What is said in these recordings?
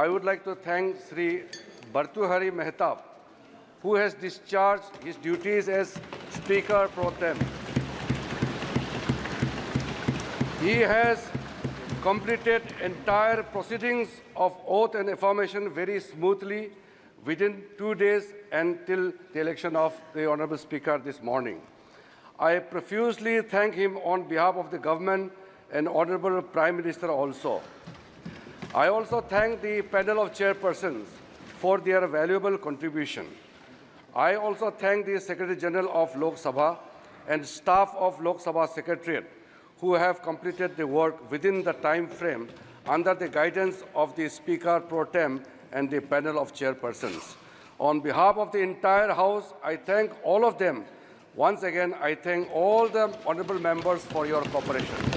I would like to thank Sri Bhartuhari Mehtab, who has discharged his duties as Speaker Pro Tem. He has completed entire proceedings of oath and affirmation very smoothly within 2 days until the election of the Honourable Speaker this morning. I profusely thank him on behalf of the government and Honourable Prime Minister also. I also thank the panel of chairpersons for their valuable contribution. I also thank the Secretary General of Lok Sabha and staff of Lok Sabha Secretariat who have completed the work within the time frame under the guidance of the Speaker Pro Tem and the panel of chairpersons. On behalf of the entire House, I thank all of them. Once again, I thank all the honourable members for your cooperation.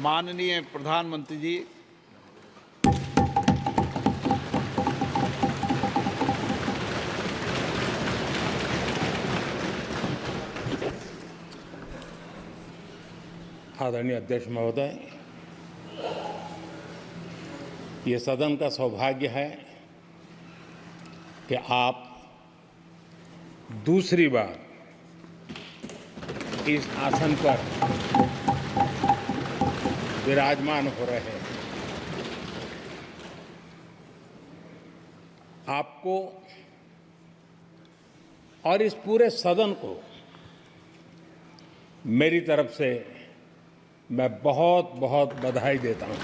माननीय प्रधानमंत्री जी, आदरणीय अध्यक्ष महोदय, ये सदन का सौभाग्य है कि आप दूसरी बार इस आसन पर विराजमान हो रहे हैं। आपको और इस पूरे सदन को मेरी तरफ से मैं बहुत बहुत बधाई देता हूं।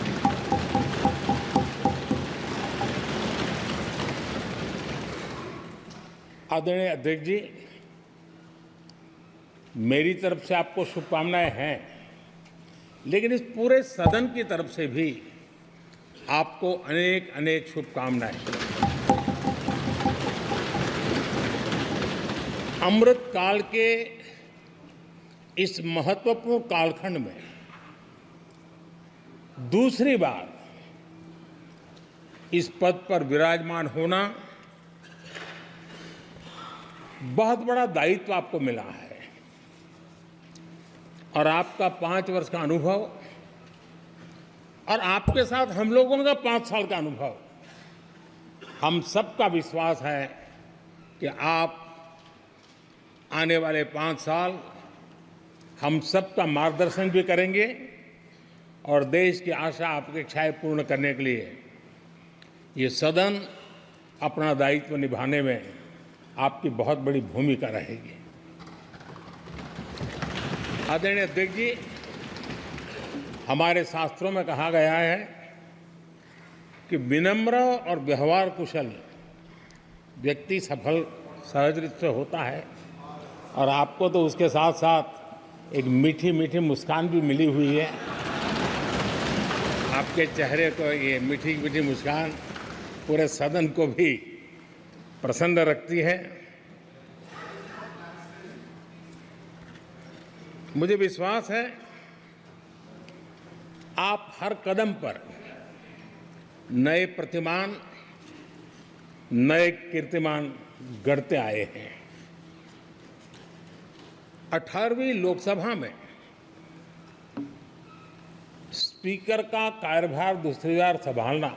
आदरणीय अध्यक्ष जी, मेरी तरफ से आपको शुभकामनाएं हैं, लेकिन इस पूरे सदन की तरफ से भी आपको अनेक अनेक शुभकामनाएं। अमृत काल के इस महत्वपूर्ण कालखंड में दूसरी बार इस पद पर विराजमान होना बहुत बड़ा दायित्व आपको मिला है और आपका 5 वर्ष का अनुभव और आपके साथ हम लोगों का 5 साल का अनुभव, हम सबका विश्वास है कि आप आने वाले 5 साल हम सबका मार्गदर्शन भी करेंगे और देश की आशा अपेक्षाएं पूर्ण करने के लिए ये सदन अपना दायित्व निभाने में आपकी बहुत बड़ी भूमिका रहेगी। आदरणीय अध्यक्ष जी, हमारे शास्त्रों में कहा गया है कि विनम्र और व्यवहार कुशल व्यक्ति सफल सहज रूप से होता है और आपको तो उसके साथ साथ एक मीठी मीठी मुस्कान भी मिली हुई है। आपके चेहरे को ये मीठी मीठी मुस्कान पूरे सदन को भी प्रसन्न रखती है। मुझे विश्वास है आप हर कदम पर नए प्रतिमान, नए कीर्तिमान गढ़ते आए हैं। 18वीं लोकसभा में स्पीकर का कार्यभार दूसरी बार संभालना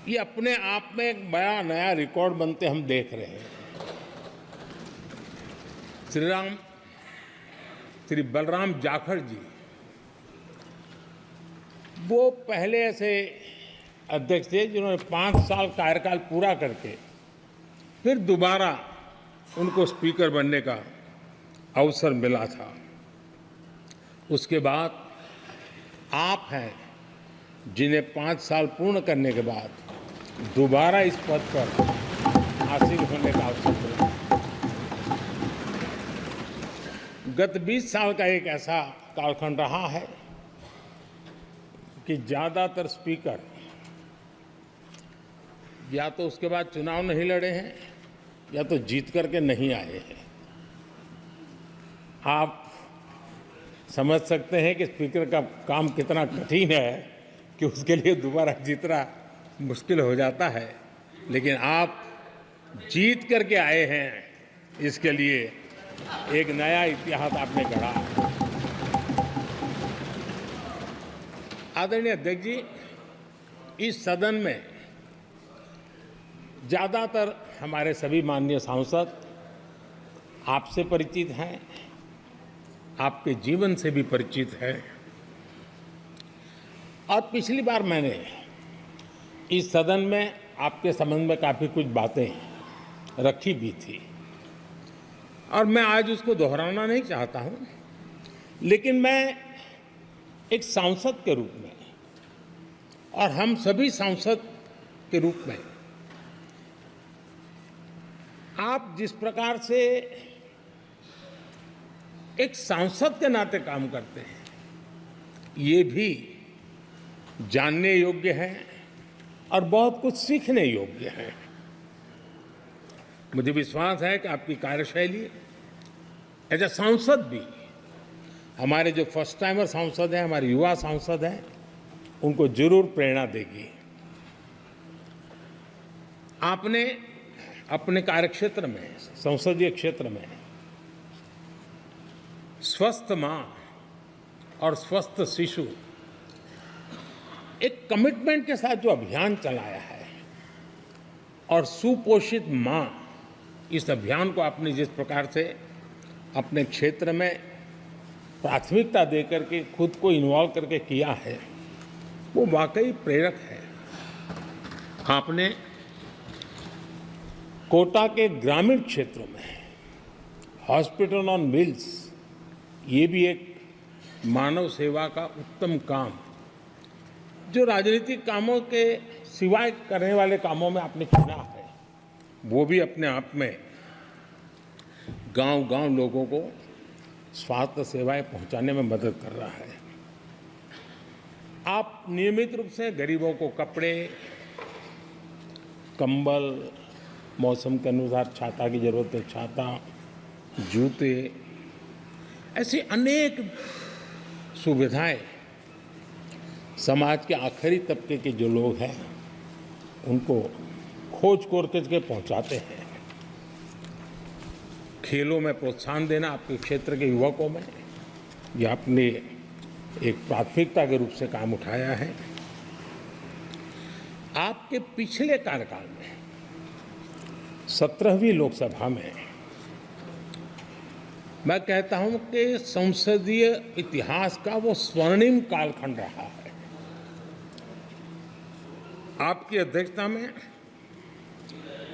ये अपने आप में एक बड़ा नया रिकॉर्ड बनते हम देख रहे हैं। श्री बलराम जाखड़ जी वो पहले ऐसे अध्यक्ष थे जिन्होंने 5 साल कार्यकाल पूरा करके फिर दोबारा उनको स्पीकर बनने का अवसर मिला था। उसके बाद आप हैं जिन्हें 5 साल पूर्ण करने के बाद दोबारा इस पद पर हासिल होने का अवसर मिला। गत 20 साल का एक ऐसा कालखंड रहा है कि ज़्यादातर स्पीकर या तो उसके बाद चुनाव नहीं लड़े हैं या तो जीत करके नहीं आए हैं। आप समझ सकते हैं कि स्पीकर का काम कितना कठिन है कि उसके लिए दोबारा जीतना मुश्किल हो जाता है, लेकिन आप जीत करके आए हैं, इसके लिए एक नया इतिहास आपने गढ़ा। आदरणीय अध्यक्ष जी, इस सदन में ज़्यादातर हमारे सभी माननीय सांसद आपसे परिचित हैं, आपके जीवन से भी परिचित हैं। और पिछली बार मैंने इस सदन में आपके संबंध में काफ़ी कुछ बातें रखी भी थी और मैं आज उसको दोहराना नहीं चाहता हूं, लेकिन मैं एक सांसद के रूप में और हम सभी सांसद के रूप में आप जिस प्रकार से एक सांसद के नाते काम करते हैं, ये भी जानने योग्य है और बहुत कुछ सीखने योग्य है। मुझे विश्वास है कि आपकी कार्यशैली एज ए सांसद भी हमारे जो फर्स्ट टाइमर सांसद हैं, हमारे युवा सांसद हैं, उनको जरूर प्रेरणा देगी। आपने अपने कार्यक्षेत्र में, संसदीय क्षेत्र में स्वस्थ मां और स्वस्थ शिशु एक कमिटमेंट के साथ जो अभियान चलाया है और सुपोषित मां, इस अभियान को आपने जिस प्रकार से अपने क्षेत्र में प्राथमिकता देकर के खुद को इन्वॉल्व करके किया है, वो वाकई प्रेरक है। आपने कोटा के ग्रामीण क्षेत्रों में हॉस्पिटल ऑन व्हील्स, ये भी एक मानव सेवा का उत्तम काम, जो राजनीतिक कामों के सिवाय करने वाले कामों में आपने चुना है, वो भी अपने आप में गांव-गांव लोगों को स्वास्थ्य सेवाएं पहुंचाने में मदद कर रहा है। आप नियमित रूप से गरीबों को कपड़े, कंबल, मौसम के अनुसार छाता की जरूरत है छाता, जूते, ऐसी अनेक सुविधाएं समाज के आखिरी तबके के जो लोग हैं उनको खोज करके पहुंचाते हैं। खेलों में प्रोत्साहन देना आपके क्षेत्र के युवकों में, यह आपने एक प्राथमिकता के रूप से काम उठाया है। आपके पिछले कार्यकाल में 17वीं लोकसभा में मैं कहता हूं कि संसदीय इतिहास का वो स्वर्णिम कालखंड रहा है। आपकी अध्यक्षता में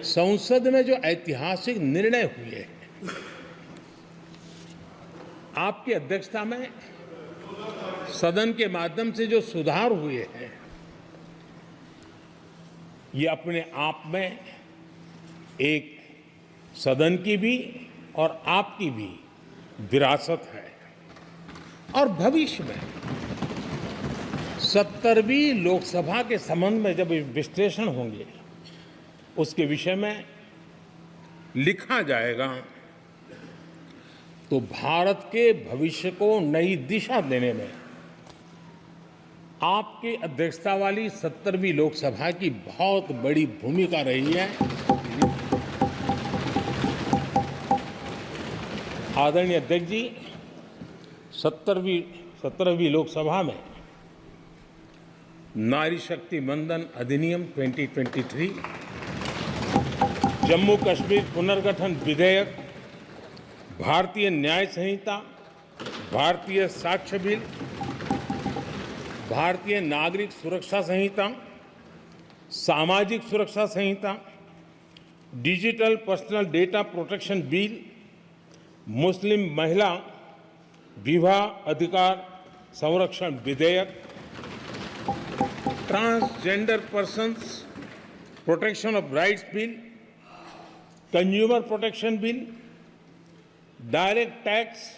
संसद में जो ऐतिहासिक निर्णय हुए हैं, आपकी अध्यक्षता में सदन के माध्यम से जो सुधार हुए हैं, ये अपने आप में एक सदन की भी और आपकी भी विरासत है। और भविष्य में 70वीं लोकसभा के संबंध में जब विश्लेषण होंगे, उसके विषय में लिखा जाएगा, तो भारत के भविष्य को नई दिशा देने में आपकी अध्यक्षता वाली 70वीं लोकसभा की बहुत बड़ी भूमिका रही है। आदरणीय अध्यक्ष जी, 17वीं लोकसभा में नारी शक्ति वंदन अधिनियम 2023, जम्मू कश्मीर पुनर्गठन विधेयक, भारतीय न्याय संहिता, भारतीय साक्ष्य बिल, भारतीय नागरिक सुरक्षा संहिता, सामाजिक सुरक्षा संहिता, digital personal data protection bill, मुस्लिम महिला विवाह अधिकार संरक्षण विधेयक, transgender persons protection of rights bill, consumer protection bill, direct tax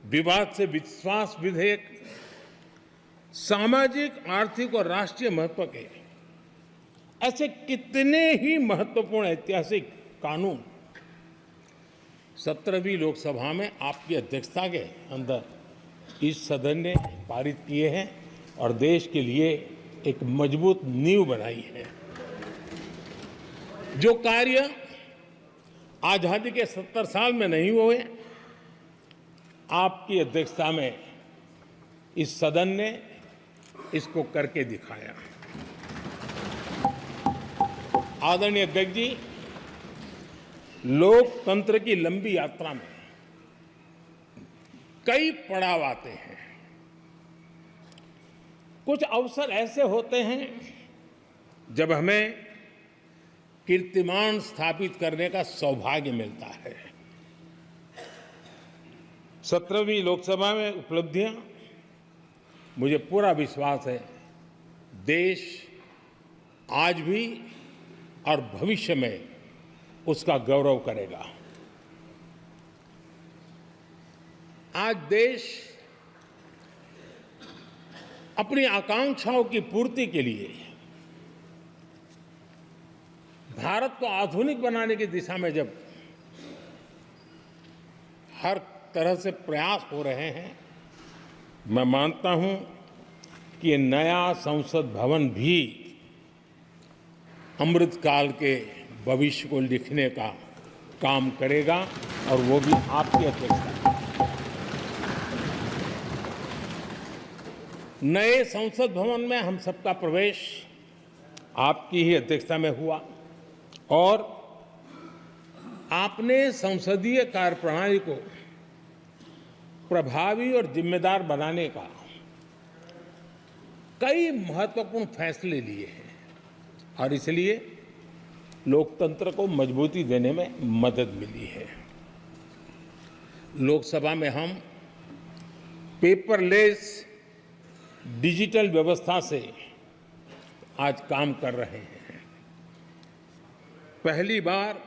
विवाद से विश्वास विधेयक, सामाजिक, आर्थिक और राष्ट्रीय महत्व के ऐसे कितने ही महत्वपूर्ण ऐतिहासिक कानून 17वीं लोकसभा में आपकी अध्यक्षता के अंदर इस सदन ने पारित किए हैं और देश के लिए एक मजबूत नींव बनाई है। जो कार्य आजादी के 70 साल में नहीं हुए, आपकी अध्यक्षता में इस सदन ने इसको करके दिखाया। आदरणीय अध्यक्ष जी, लोकतंत्र की लंबी यात्रा में कई पड़ाव आते हैं। कुछ अवसर ऐसे होते हैं जब हमें कीर्तिमान स्थापित करने का सौभाग्य मिलता है। 17वीं लोकसभा में उपलब्धियां, मुझे पूरा विश्वास है देश आज भी और भविष्य में उसका गौरव करेगा। आज देश अपनी आकांक्षाओं की पूर्ति के लिए भारत को आधुनिक बनाने की दिशा में जब हर तरह से प्रयास हो रहे हैं, मैं मानता हूं कि ये नया संसद भवन भी अमृतकाल के भविष्य को लिखने का काम करेगा और वो भी आपकी अध्यक्षता में। नए संसद भवन में हम सबका प्रवेश आपकी ही अध्यक्षता में हुआ और आपने संसदीय कार्यप्रणाली को प्रभावी और जिम्मेदार बनाने का कई महत्वपूर्ण फैसले लिए हैं और इसलिए लोकतंत्र को मजबूती देने में मदद मिली है। लोकसभा में हम पेपरलेस डिजिटल व्यवस्था से आज काम कर रहे हैं। पहली बार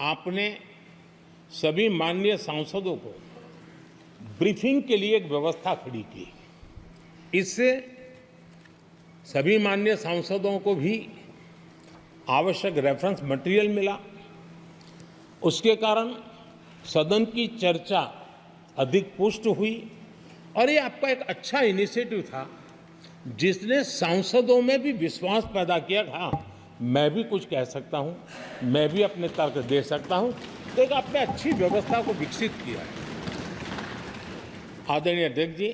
आपने सभी माननीय सांसदों को ब्रीफिंग के लिए एक व्यवस्था खड़ी की। इससे सभी माननीय सांसदों को भी आवश्यक रेफरेंस मटेरियल मिला। उसके कारण सदन की चर्चा अधिक पुष्ट हुई और ये आपका एक अच्छा इनिशिएटिव था जिसने सांसदों में भी विश्वास पैदा किया। हाँ, मैं भी कुछ कह सकता हूँ, मैं भी अपने तर्क दे सकता हूँ, तो एक आपने अच्छी व्यवस्था को विकसित किया है। आदरणीय अध्यक्ष जी,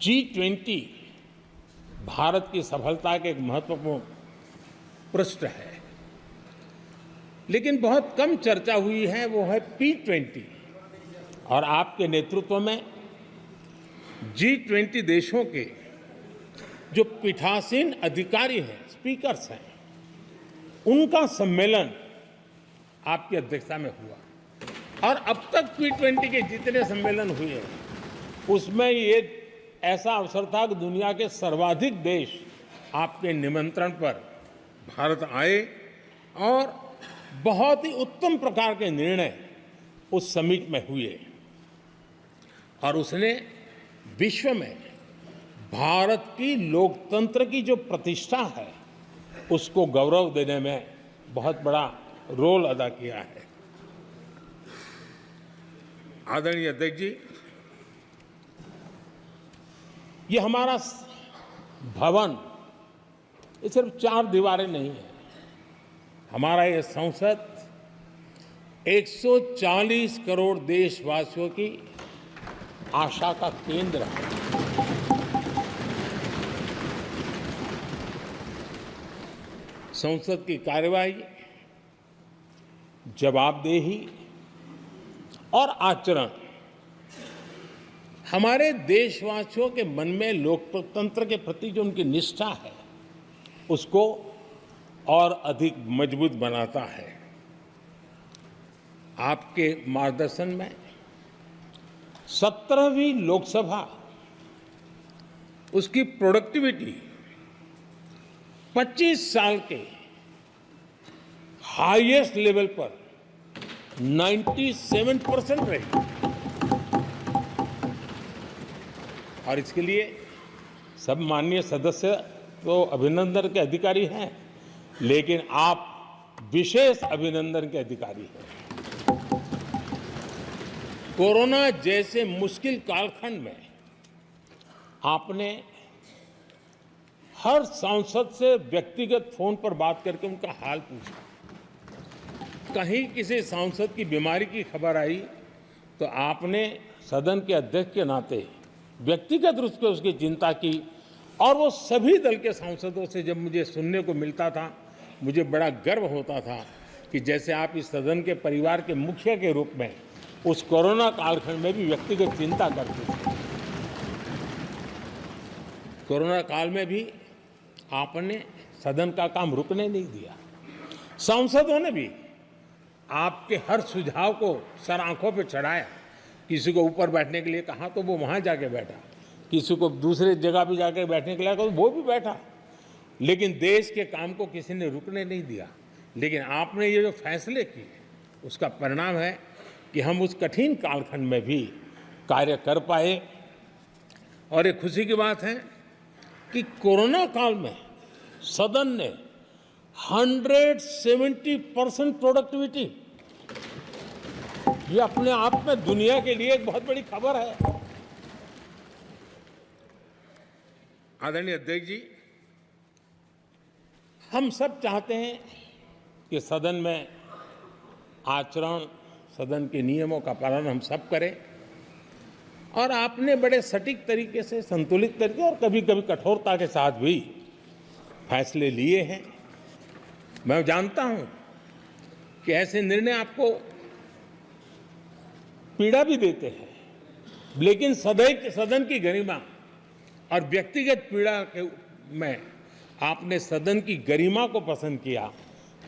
G20 भारत की सफलता के एक महत्वपूर्ण पृष्ठ है, लेकिन बहुत कम चर्चा हुई है, वो है P20 और आपके नेतृत्व में G20 देशों के जो पीठासीन अधिकारी हैं, स्पीकर्स हैं, उनका सम्मेलन आपकी अध्यक्षता में हुआ और अब तक P20 के जितने सम्मेलन हुए हैं उसमें ये ऐसा अवसर था कि दुनिया के सर्वाधिक देश आपके निमंत्रण पर भारत आए और बहुत ही उत्तम प्रकार के निर्णय उस समिट में हुए और उसने विश्व में भारत की लोकतंत्र की जो प्रतिष्ठा है उसको गौरव देने में बहुत बड़ा रोल अदा किया है। आदरणीय अध्यक्ष जी, ये हमारा भवन ये सिर्फ 4 दीवारें नहीं है। हमारा ये संसद 140 करोड़ देशवासियों की आशा का केंद्र है। संसद की कार्यवाही, जवाबदेही और आचरण हमारे देशवासियों के मन में लोकतंत्र के प्रति जो उनकी निष्ठा है उसको और अधिक मजबूत बनाता है। आपके मार्गदर्शन में 17वीं लोकसभा उसकी प्रोडक्टिविटी 25 साल के हाईएस्ट लेवल पर 97% रही और इसके लिए सब माननीय सदस्य तो अभिनंदन के अधिकारी हैं, लेकिन आप विशेष अभिनंदन के अधिकारी हैं। कोरोना जैसे मुश्किल कालखंड में आपने हर सांसद से व्यक्तिगत फोन पर बात करके उनका हाल पूछा। कहीं किसी सांसद की बीमारी की खबर आई तो आपने सदन के अध्यक्ष के नाते व्यक्तिगत रूप से उसकी चिंता की। और वो सभी दल के सांसदों से जब मुझे सुनने को मिलता था, मुझे बड़ा गर्व होता था कि जैसे आप इस सदन के परिवार के मुखिया के रूप में उस कोरोना कालखंड में भी व्यक्तिगत चिंता करते थे। कोरोना काल में भी आपने सदन का काम रुकने नहीं दिया। सांसदों ने भी आपके हर सुझाव को सर आंखों पे चढ़ाया। किसी को ऊपर बैठने के लिए कहा तो वो वहाँ जाके बैठा, किसी को दूसरे जगह पे जाके बैठने के लिए कहा तो वो भी बैठा, लेकिन देश के काम को किसी ने रुकने नहीं दिया। लेकिन आपने ये जो फैसले किए उसका परिणाम है कि हम उस कठिन कालखंड में भी कार्य कर पाए। और एक खुशी की बात है कि कोरोना काल में सदन ने 170% प्रोडक्टिविटी, ये अपने आप में दुनिया के लिए एक बहुत बड़ी खबर है। आदरणीय अध्यक्ष जी, हम सब चाहते हैं कि सदन में आचरण, सदन के नियमों का पालन हम सब करें। और आपने बड़े सटीक तरीके से, संतुलित तरीके और कभी कभी कठोरता के साथ भी फैसले लिए हैं। मैं जानता हूं कि ऐसे निर्णय आपको पीड़ा भी देते हैं, लेकिन सदन की गरिमा और व्यक्तिगत पीड़ा में आपने सदन की गरिमा को पसंद किया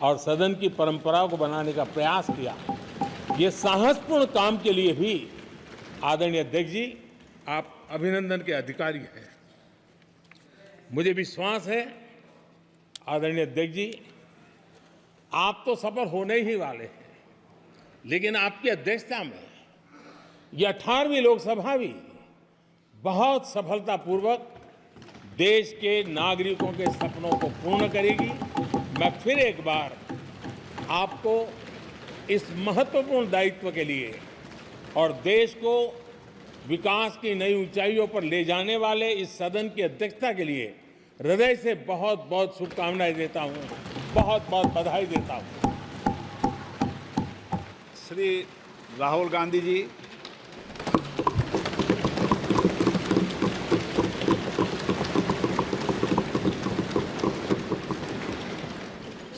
और सदन की परंपरा को बनाने का प्रयास किया। ये साहसपूर्ण काम के लिए भी आदरणीय अध्यक्ष जी, आप अभिनंदन के अधिकारी हैं। मुझे विश्वास है आदरणीय अध्यक्ष जी, आप तो सफल होने ही वाले हैं, लेकिन आपकी अध्यक्षता में यह 18वीं लोकसभा भी बहुत सफलतापूर्वक देश के नागरिकों के सपनों को पूर्ण करेगी। मैं फिर एक बार आपको इस महत्वपूर्ण दायित्व के लिए और देश को विकास की नई ऊंचाइयों पर ले जाने वाले इस सदन की अध्यक्षता के लिए हृदय से बहुत बहुत शुभकामनाएं देता हूं, बहुत बहुत बधाई देता हूं। Shri Rahul Gandhi ji.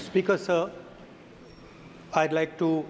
Speaker, sir, I'd like to